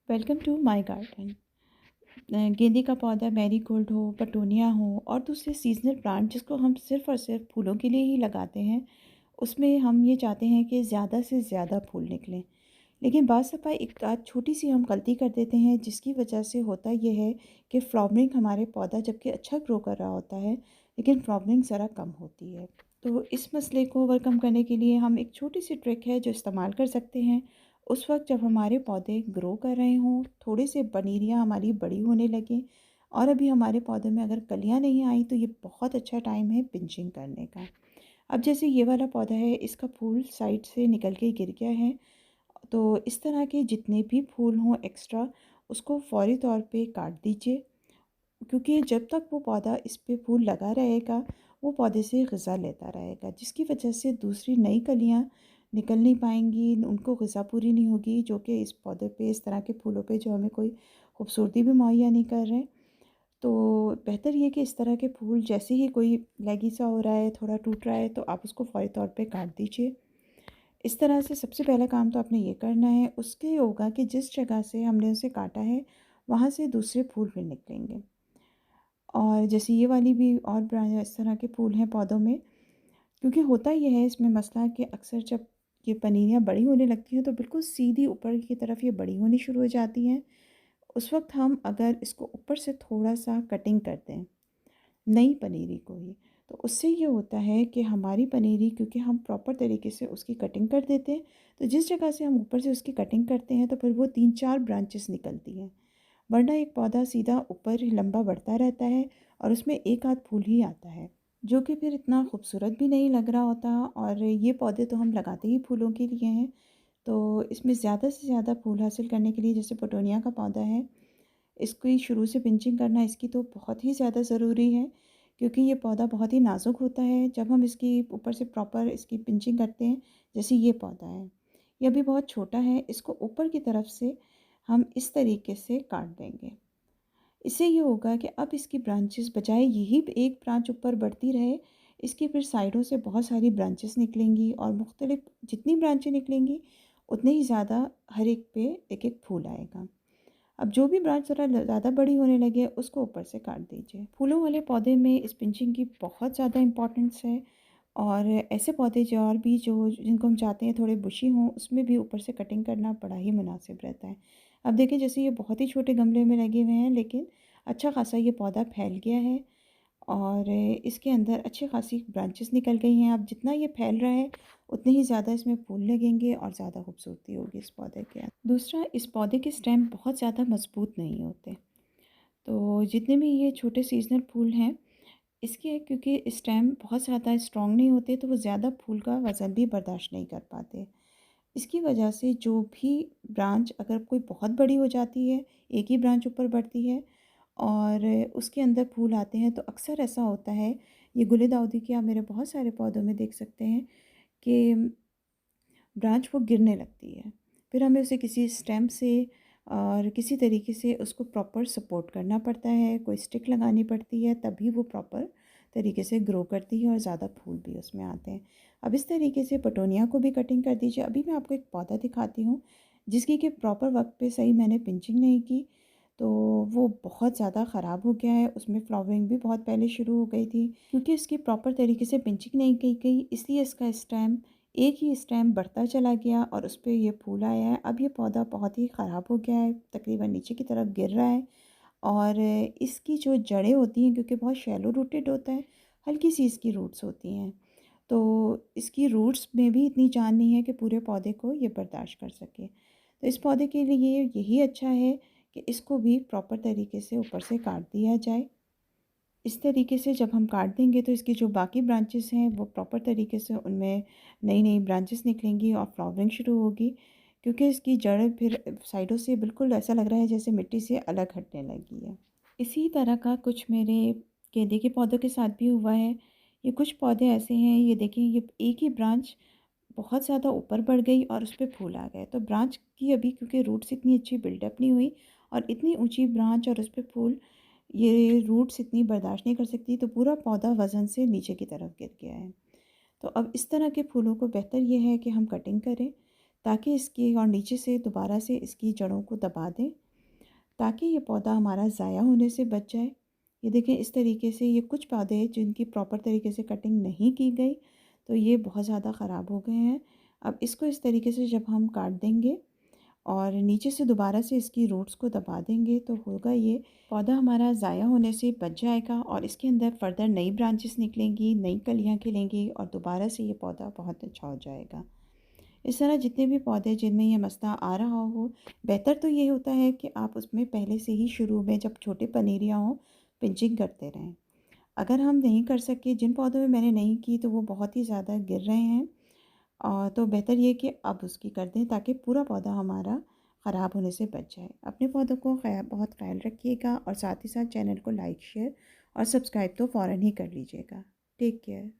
Welcome to my garden. गेंदे का पौधा, मैरीगोल्ड हो, पटोनिया हो और दूसरे सीजनल प्लांट जिसको हम सिर्फ़ और सिर्फ फूलों के लिए ही लगाते हैं, उसमें हम ये चाहते हैं कि ज़्यादा से ज़्यादा फूल निकलें। लेकिन बाज़ दफ़ा एक आध छोटी-सी हम गलती कर देते हैं, जिसकी वजह से होता ये है कि फ्लावरिंग हमारे पौधा जबकि अच्छा ग्रो कर रहा होता है, लेकिन फ्लावरिंग ज़रा कम होती है। तो इस मसले को ओवरकम करने के लिए हम एक छोटी-सी ट्रिक है जो इस्तेमाल कर सकते हैं। उस वक़्त जब हमारे पौधे ग्रो कर रहे हों, थोड़े से पनीरियाँ हमारी बड़ी होने लगें और अभी हमारे पौधों में अगर कलियाँ नहीं आई, तो ये बहुत अच्छा टाइम है पिंचिंग करने का। अब जैसे ये वाला पौधा है, इसका फूल साइड से निकल के गिर गया है, तो इस तरह के जितने भी फूल हों एक्स्ट्रा, उसको फ़ौरी तौर पे काट दीजिए, क्योंकि जब तक वो पौधा इस पे फूल लगा रहेगा, वो पौधे से ग़िज़ा लेता रहेगा, जिसकी वजह से दूसरी नई कलियाँ निकल नहीं पाएँगी, उनको ग़िज़ा पूरी नहीं होगी, जो कि इस पौधे पे, इस तरह के फूलों पे जो हमें कोई खूबसूरती भी मुहैया नहीं कर रहे। तो बेहतर ये कि इस तरह के फूल जैसे ही कोई लैगी सा हो रहा है, थोड़ा टूट रहा है, तो आप उसको फ़ौरी तौर पे काट दीजिए। इस तरह से सबसे पहला काम तो आपने ये करना है। उसके ये होगा कि जिस जगह से हमने उसे काटा है, वहाँ से दूसरे फूल भी निकलेंगे। और जैसे ये वाली भी और इस तरह के फूल हैं पौधों में, क्योंकि होता ये है इसमें मसला कि अक्सर जब ये पनीरियाँ बड़ी होने लगती हैं, तो बिल्कुल सीधी ऊपर की तरफ ये बड़ी होनी शुरू हो जाती हैं। उस वक़्त हम अगर इसको ऊपर से थोड़ा-सा कटिंग कर दें, नई पनीरी को ही, तो उससे ये होता है कि हमारी पनीरी, क्योंकि हम प्रॉपर तरीके से उसकी कटिंग कर देते हैं, तो जिस जगह से हम ऊपर से उसकी कटिंग करते हैं, तो फिर वो 3-4 ब्रांचेस निकलती हैं। वरना एक पौधा सीधा ऊपर ही लंबा बढ़ता रहता है और उसमें एक आध फूल ही आता है, जो कि फिर इतना खूबसूरत भी नहीं लग रहा होता। और ये पौधे तो हम लगाते ही फूलों के लिए हैं, तो इसमें ज़्यादा से ज़्यादा फूल हासिल करने के लिए, जैसे पेटूनिया का पौधा है, इसकी शुरू से पिंचिंग करना इसकी तो बहुत ही ज़्यादा ज़रूरी है, क्योंकि ये पौधा बहुत ही नाज़ुक होता है। जब हम इसकी ऊपर से प्रॉपर इसकी पिंचिंग करते हैं, जैसे ये पौधा है, ये अभी बहुत छोटा है, इसको ऊपर की तरफ से हम इस तरीके से काट देंगे। इससे ये होगा कि अब इसकी ब्रांचेस बजाय यही एक ब्रांच ऊपर बढ़ती रहे, इसकी फिर साइडों से बहुत सारी ब्रांचेस निकलेंगी और मुख्तलिफ जितनी ब्रांचें निकलेंगी, उतने ही ज़्यादा हर एक पे एक-एक फूल आएगा। अब जो भी ब्रांच ज़रा ज़्यादा बड़ी होने लगे, उसको ऊपर से काट दीजिए। फूलों वाले पौधे में इस पिंचिंग की बहुत ज़्यादा इम्पोर्टेंस है। और ऐसे पौधे जो और भी जो जिनको हम चाहते हैं थोड़े बुशी हों, उसमें भी ऊपर से कटिंग करना बड़ा ही मुनासिब रहता है। अब देखिए, जैसे ये बहुत ही छोटे गमले में लगे हुए हैं, लेकिन अच्छा खासा ये पौधा फैल गया है और इसके अंदर अच्छी खासी ब्रांचेस निकल गई हैं। अब जितना ये फैल रहा है, उतने ही ज़्यादा इसमें फूल लगेंगे और ज़्यादा खूबसूरती होगी इस पौधे के अंदर। दूसरा, इस पौधे के स्टेम बहुत ज़्यादा मजबूत नहीं होते, तो जितने भी ये छोटे सीजनल फूल हैं, इसके क्योंकि स्टेम बहुत ज़्यादा स्ट्रॉन्ग नहीं होते, तो वो ज़्यादा फूल का वज़न भी बर्दाश्त नहीं कर पाते। इसकी वजह से जो भी ब्रांच अगर कोई बहुत बड़ी हो जाती है, एक ही ब्रांच ऊपर बढ़ती है और उसके अंदर फूल आते हैं, तो अक्सर ऐसा होता है, ये गुले दाउदी के आप मेरे बहुत सारे पौधों में देख सकते हैं कि ब्रांच वो गिरने लगती है। फिर हमें उसे किसी स्टेम से और किसी तरीके से उसको प्रॉपर सपोर्ट करना पड़ता है, कोई स्टिक लगानी पड़ती है, तभी वो प्रॉपर तरीके से ग्रो करती है और ज़्यादा फूल भी उसमें आते हैं। अब इस तरीके से पेटूनिया को भी कटिंग कर दीजिए। अभी मैं आपको एक पौधा दिखाती हूँ, जिसकी कि प्रॉपर वक्त पे सही मैंने पिंचिंग नहीं की, तो वो बहुत ज़्यादा ख़राब हो गया है। उसमें फ्लावरिंग भी बहुत पहले शुरू हो गई थी, क्योंकि इसकी प्रॉपर तरीके से पिंचिंग नहीं की गई, इसलिए इसका स्टेम एक ही स्टेम बढ़ता चला गया और उस पे ये फूल आया है। अब ये पौधा बहुत ही ख़राब हो गया है, तकरीबन नीचे की तरफ गिर रहा है और इसकी जो जड़ें होती हैं, क्योंकि बहुत शैलो रूटेड होता है, हल्की सी इसकी रूट्स होती हैं, तो इसकी रूट्स में भी इतनी जान नहीं है कि पूरे पौधे को ये बर्दाश्त कर सके। तो इस पौधे के लिए यही अच्छा है कि इसको भी प्रॉपर तरीके से ऊपर से काट दिया जाए। इस तरीके से जब हम काट देंगे, तो इसकी जो बाकी ब्रांचेस हैं, वो प्रॉपर तरीके से उनमें नई-नई ब्रांचेस निकलेंगी और फ्लावरिंग शुरू होगी, क्योंकि इसकी जड़ फिर साइडों से बिल्कुल ऐसा लग रहा है जैसे मिट्टी से अलग हटने लगी है। इसी तरह का कुछ मेरे गेंदे के पौधों के साथ भी हुआ है। ये कुछ पौधे ऐसे हैं, ये देखें, ये एक ही ब्रांच बहुत ज़्यादा ऊपर बढ़ गई और उस पे फूल आ गए। तो ब्रांच की अभी क्योंकि रूट्स इतनी अच्छी बिल्डअप नहीं हुई और इतनी ऊँची ब्रांच और उस पे फूल, ये रूट्स इतनी बर्दाश्त नहीं कर सकती, तो पूरा पौधा वज़न से नीचे की तरफ गिर गया है। तो अब इस तरह के फूलों को बेहतर ये है कि हम कटिंग करें, ताकि इसकी और नीचे से दोबारा से इसकी जड़ों को दबा दें, ताकि ये पौधा हमारा ज़ाया होने से बच जाए। ये देखें इस तरीके से ये कुछ पौधे हैं जिनकी प्रॉपर तरीके से कटिंग नहीं की गई, तो ये बहुत ज़्यादा ख़राब हो गए हैं। अब इसको इस तरीके से जब हम काट देंगे और नीचे से दोबारा से इसकी रूट्स को दबा देंगे, तो होगा ये पौधा हमारा ज़ाया होने से बच जाएगा और इसके अंदर फर्दर नई ब्रांचेस निकलेंगी, नई कलियाँ खिलेंगी और दोबारा से ये पौधा बहुत अच्छा हो जाएगा। इस तरह जितने भी पौधे जिनमें ये मसला आ रहा हो, बेहतर तो ये होता है कि आप उसमें पहले से ही शुरू में जब छोटे पनीरियाँ हों, पिंचिंग करते रहें। अगर हम नहीं कर सके, जिन पौधों में मैंने नहीं की तो वो बहुत ही ज़्यादा गिर रहे हैं, तो बेहतर ये कि अब उसकी कर दें ताकि पूरा पौधा हमारा ख़राब होने से बच जाए। अपने पौधों को बहुत ख़याल रखिएगा और साथ ही साथ चैनल को लाइक, शेयर और सब्सक्राइब तो फ़ौरन ही कर लीजिएगा। Take care.